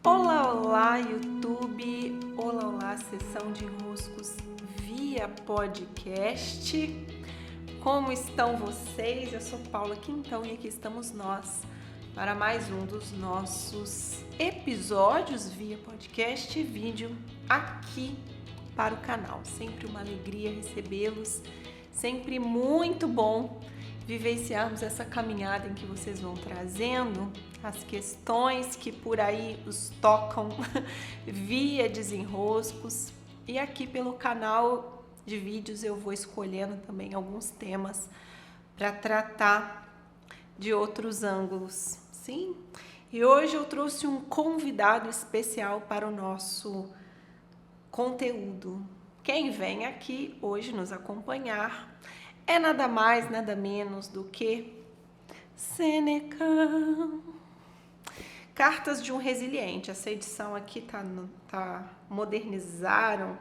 Olá, olá, YouTube! Olá, olá, sessão de enroscos via podcast. Como estão vocês? Eu sou Paula Quintão e aqui estamos nós para mais um dos nossos episódios via podcast e vídeo aqui para o canal. Sempre uma alegria recebê-los, sempre muito bom vivenciarmos essa caminhada em que vocês vão trazendo as questões que por aí os tocam via desenroscos. E aqui pelo canal de vídeos eu vou escolhendo também alguns temas para tratar de outros ângulos, sim? E hoje eu trouxe um convidado especial para o nosso conteúdo. Quem vem aqui hoje nos acompanhar é nada mais, nada menos do que Sêneca. Cartas de um Resiliente. Essa edição aqui modernizaram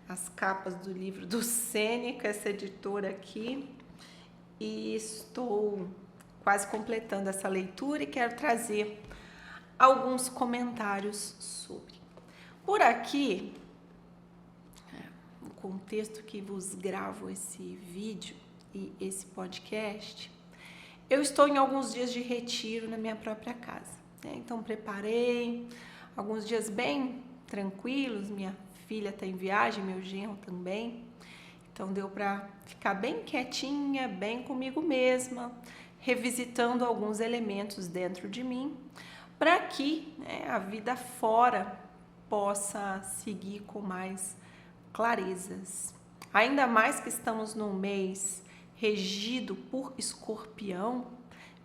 as capas do livro do Sêneca, essa editora aqui. E estou quase completando essa leitura e quero trazer alguns comentários sobre. Por aqui, no contexto que vos gravo esse vídeo e esse podcast, eu estou em alguns dias de retiro na minha própria casa. Então preparei alguns dias bem tranquilos, minha filha está em viagem, meu genro também, então deu para ficar bem quietinha, bem comigo mesma, revisitando alguns elementos dentro de mim, para que a vida fora possa seguir com mais clarezas. Ainda mais que estamos num mês regido por Escorpião,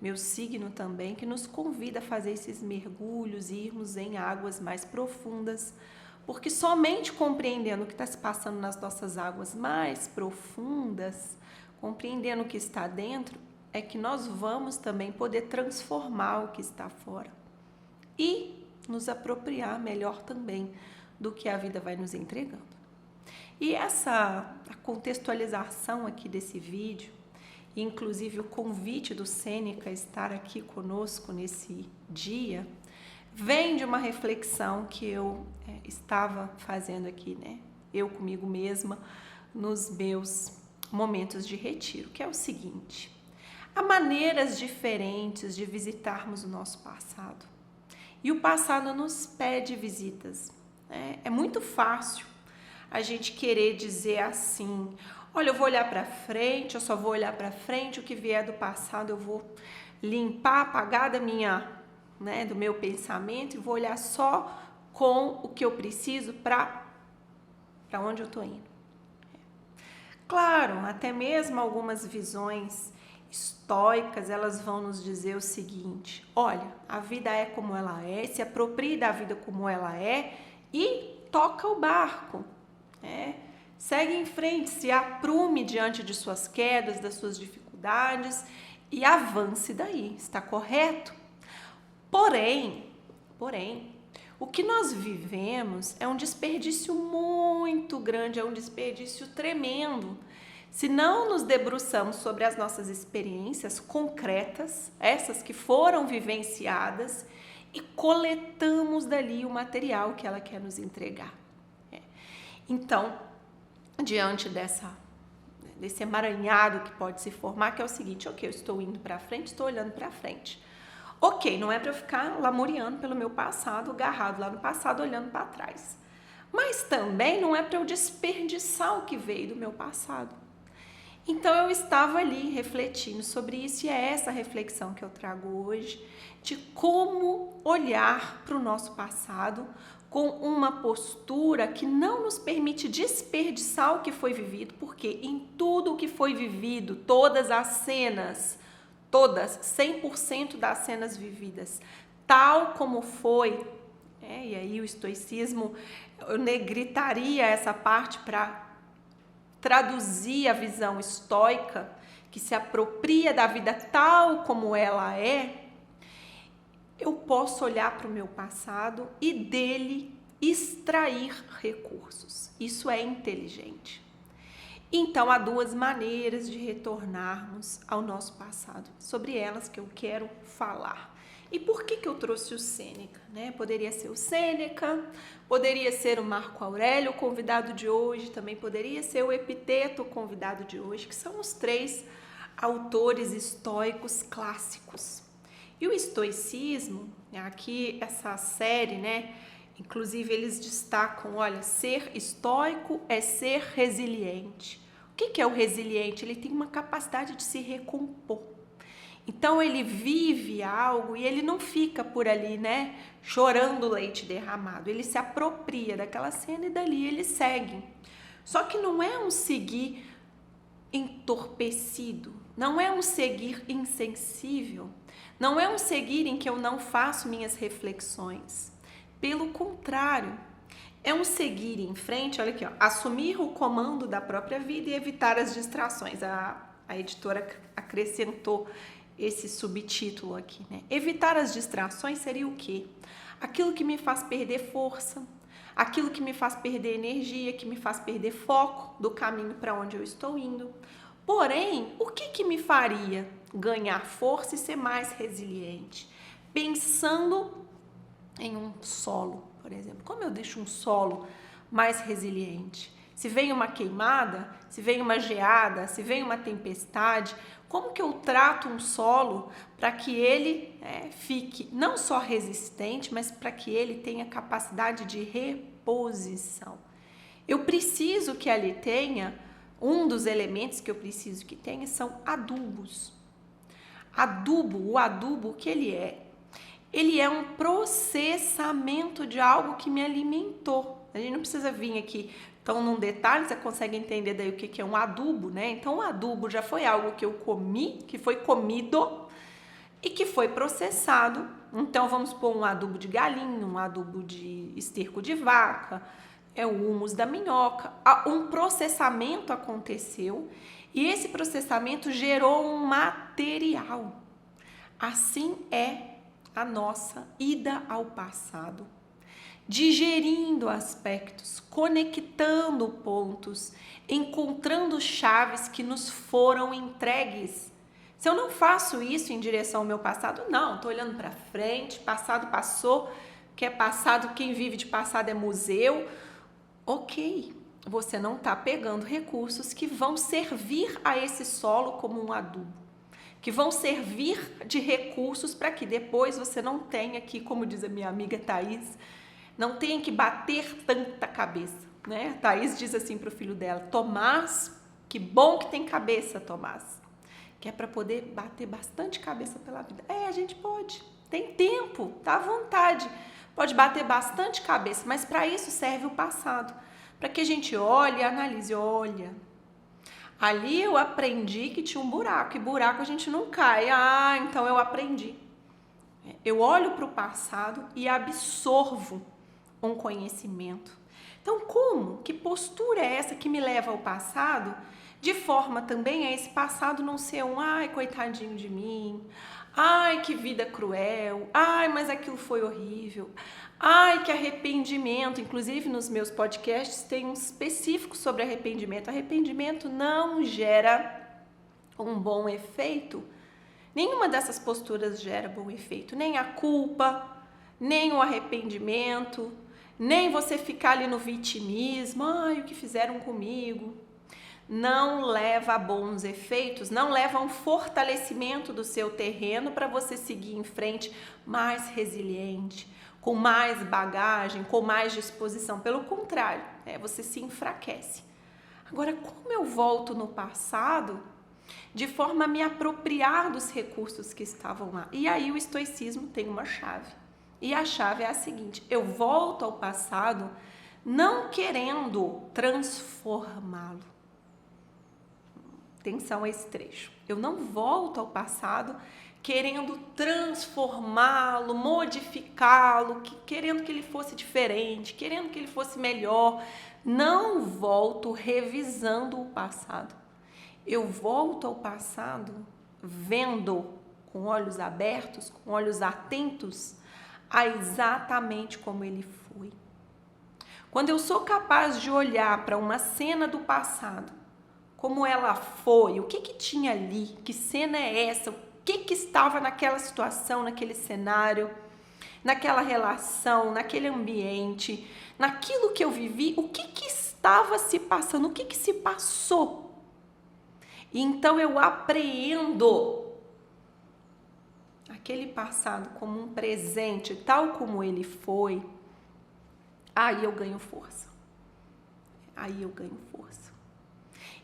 meu signo também, que nos convida a fazer esses mergulhos, irmos em águas mais profundas, porque somente compreendendo o que está se passando nas nossas águas mais profundas, compreendendo o que está dentro, é que nós vamos também poder transformar o que está fora e nos apropriar melhor também do que a vida vai nos entregando. E a contextualização aqui desse vídeo, inclusive o convite do Sêneca a estar aqui conosco nesse dia, vem de uma reflexão que eu estava fazendo aqui, eu comigo mesma, nos meus momentos de retiro, que é o seguinte: há maneiras diferentes de visitarmos o nosso passado. E o passado nos pede visitas. É muito fácil a gente querer dizer assim: olha, eu vou olhar para frente, eu só vou olhar para frente, o que vier do passado eu vou limpar, apagar do meu pensamento e vou olhar só com o que eu preciso para onde eu estou indo. Claro, até mesmo algumas visões estoicas, elas vão nos dizer o seguinte: olha, a vida é como ela é, se aproprie da vida como ela é e toca o barco, segue em frente, se aprume diante de suas quedas, das suas dificuldades e avance daí, está correto? Porém, o que nós vivemos é um desperdício muito grande, é um desperdício tremendo, se não nos debruçamos sobre as nossas experiências concretas, essas que foram vivenciadas, e coletamos dali o material que ela quer nos entregar. Então, diante desse emaranhado que pode se formar, que é o seguinte: ok, eu estou indo para frente, estou olhando para frente. Ok, não é para eu ficar lamuriando pelo meu passado, agarrado lá no passado, olhando para trás. Mas também não é para eu desperdiçar o que veio do meu passado. Então eu estava ali refletindo sobre isso e é essa reflexão que eu trago hoje, de como olhar para o nosso passado com uma postura que não nos permite desperdiçar o que foi vivido, porque em tudo o que foi vivido, todas as cenas, 100% das cenas vividas, tal como foi, e aí o estoicismo, eu negritaria essa parte para traduzir a visão estoica, que se apropria da vida tal como ela é. Eu posso olhar para o meu passado e dele extrair recursos. Isso é inteligente. Então, há duas maneiras de retornarmos ao nosso passado. Sobre elas que eu quero falar. E por que eu trouxe o Sêneca, né? Poderia ser o Sêneca, poderia ser o Marco Aurélio, o convidado de hoje, também poderia ser o Epiteto, o convidado de hoje, que são os 3 autores estoicos clássicos. E o estoicismo, aqui essa série, né? Inclusive eles destacam, olha, ser estoico é ser resiliente. O que é o resiliente? Ele tem uma capacidade de se recompor. Então ele vive algo e ele não fica por ali, né, chorando leite derramado. Ele se apropria daquela cena e dali ele segue. Só que não é um seguir entorpecido, não é um seguir insensível, não é um seguir em que eu não faço minhas reflexões. Pelo contrário, é um seguir em frente, olha aqui, ó, assumir o comando da própria vida e evitar as distrações. A editora acrescentou esse subtítulo aqui, né? Evitar as distrações seria o quê? Aquilo que me faz perder força, aquilo que me faz perder energia, que me faz perder foco do caminho para onde eu estou indo. Porém, o que me faria ganhar força e ser mais resiliente? Pensando em um solo, por exemplo. Como eu deixo um solo mais resiliente? Se vem uma queimada, se vem uma geada, se vem uma tempestade, como que eu trato um solo para que ele fique não só resistente, mas para que ele tenha capacidade de reposição? Eu preciso que ali tenha, um dos elementos que eu preciso que tenha são adubos. O adubo, o que ele é? Ele é um processamento de algo que me alimentou. A gente não precisa vir aqui então num detalhe, você consegue entender daí o que é um adubo, né? Então o adubo já foi algo que eu comi, que foi comido e que foi processado. Então vamos pôr um adubo de galinha, um adubo de esterco de vaca, o humus da minhoca. Um processamento aconteceu e esse processamento gerou um material. Assim é a nossa ida ao passado, digerindo aspectos, conectando pontos, encontrando chaves que nos foram entregues. Se eu não faço isso em direção ao meu passado, não, estou olhando para frente, passado passou, que é passado, quem vive de passado é museu. Ok, você não está pegando recursos que vão servir a esse solo como um adubo, que vão servir de recursos para que depois você não tenha que, como diz a minha amiga Thaís, não tenha que bater tanta cabeça, né? Thaís diz assim para o filho dela, Tomás, que bom que tem cabeça, Tomás, que é para poder bater bastante cabeça pela vida. A gente pode, tem tempo, tá à vontade, pode bater bastante cabeça, mas para isso serve o passado, para que a gente olhe e analise, olha, ali eu aprendi que tinha um buraco, e buraco a gente não cai, então eu aprendi. Eu olho para o passado e absorvo um conhecimento. Então, como? Que postura é essa que me leva ao passado, de forma também a esse passado não ser ai, coitadinho de mim, ai, que vida cruel, ai, mas aquilo foi horrível, ai, que arrependimento. Inclusive, nos meus podcasts tem um específico sobre arrependimento. Arrependimento não gera um bom efeito. Nenhuma dessas posturas gera bom efeito, nem a culpa, nem o arrependimento, nem você ficar ali no vitimismo, ai, o que fizeram comigo. Não leva a bons efeitos, não leva a um fortalecimento do seu terreno para você seguir em frente mais resiliente, com mais bagagem, com mais disposição. Pelo contrário, você se enfraquece. Agora, como eu volto no passado, de forma a me apropriar dos recursos que estavam lá? E aí o estoicismo tem uma chave. E a chave é a seguinte, eu volto ao passado não querendo transformá-lo. Atenção a esse trecho. Eu não volto ao passado querendo transformá-lo, modificá-lo, querendo que ele fosse diferente, querendo que ele fosse melhor. Não volto revisando o passado. Eu volto ao passado vendo com olhos abertos, com olhos atentos, a exatamente como ele foi. Quando eu sou capaz de olhar para uma cena do passado, como ela foi, o que tinha ali, que cena é essa, o que estava naquela situação, naquele cenário, naquela relação, naquele ambiente, naquilo que eu vivi, o que estava se passando, o que se passou. E então eu apreendo aquele passado como um presente, tal como ele foi. Aí eu ganho força. Aí eu ganho força.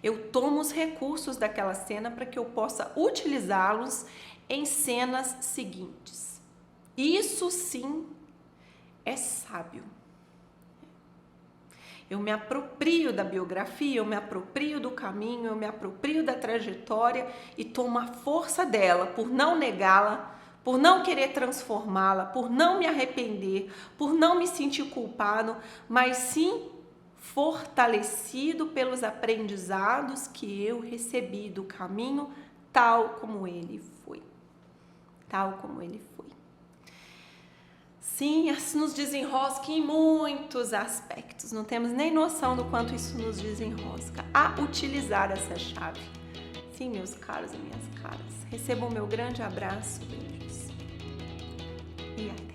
Eu tomo os recursos daquela cena para que eu possa utilizá-los em cenas seguintes. Isso sim é sábio. Eu me aproprio da biografia, eu me aproprio do caminho, eu me aproprio da trajetória e tomo a força dela por não negá-la, por não querer transformá-la, por não me arrepender, por não me sentir culpado, mas sim fortalecido pelos aprendizados que eu recebi do caminho, tal como ele foi. Tal como ele foi. Sim, isso nos desenrosca em muitos aspectos. Não temos nem noção do quanto isso nos desenrosca a utilizar essa chave. Sim, meus caros e minhas caras. Recebam o meu grande abraço, beijos e até.